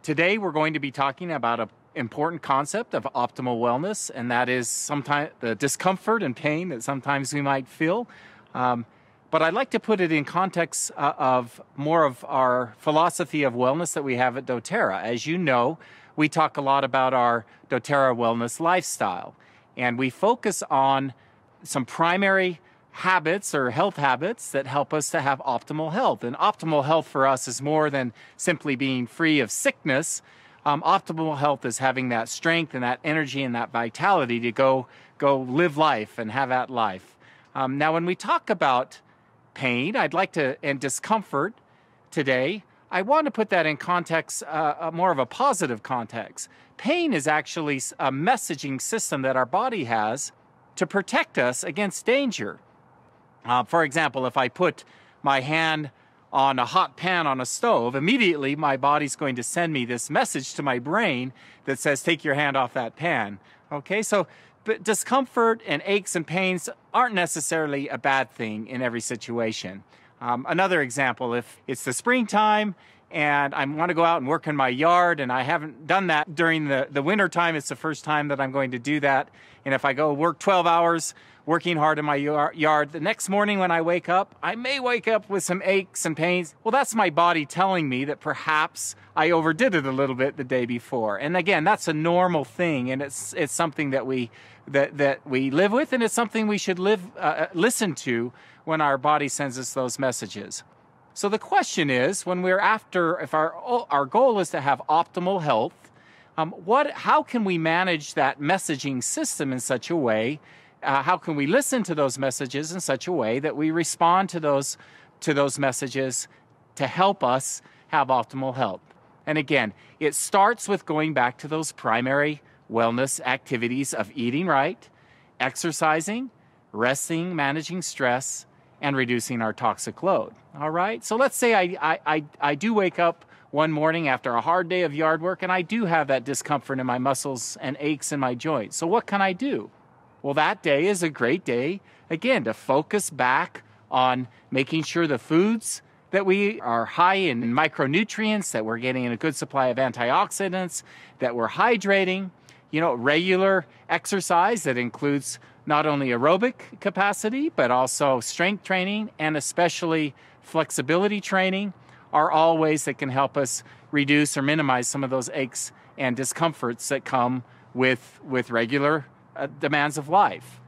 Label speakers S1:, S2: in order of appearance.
S1: Today we're going to be talking about an important concept of optimal wellness, and that is sometimes the discomfort and pain that sometimes we might feel. But I'd like to put it in context of more of our philosophy of wellness that we have at doTERRA. As you know, we talk a lot about our doTERRA wellness lifestyle, and we focus on some primary habits or health habits that help us to have optimal health. And optimal health for us is more than simply being free of sickness. Optimal health is having that strength and that energy and that vitality to go live life and have that life. Now, when we talk about pain, and discomfort today, I want to put that in context, more of a positive context. Pain is actually a messaging system that our body has to protect us against danger. For example, if I put my hand on a hot pan on a stove, immediately my body's going to send me this message to my brain that says, take your hand off that pan. Okay, but discomfort and aches and pains aren't necessarily a bad thing in every situation. Another example, if it's the springtime and I want to go out and work in my yard and I haven't done that during the winter time, it's the first time that I'm going to do that. And if I go work 12 hours working hard in my yard, the next morning when I wake up, I may wake up with some aches and pains. Well, that's my body telling me that perhaps I overdid it a little bit the day before. And again, that's a normal thing, and it's something that we live with, and it's something we should listen to when our body sends us those messages. So the question is, if our goal is to have optimal health, how can we manage that messaging system in such a way? How can we listen to those messages in such a way that we respond to those messages to help us have optimal health? And again, it starts with going back to those primary wellness activities of eating right, exercising, resting, managing stress, and reducing our toxic load. All right? So let's say I do wake up one morning after a hard day of yard work, and I do have that discomfort in my muscles and aches in my joints. So what can I do? Well, that day is a great day, again, to focus back on making sure the foods that we are high in micronutrients, that we're getting a good supply of antioxidants, that we're hydrating, regular exercise that includes not only aerobic capacity, but also strength training and especially flexibility training are all ways that can help us reduce or minimize some of those aches and discomforts that come with regular demands of life.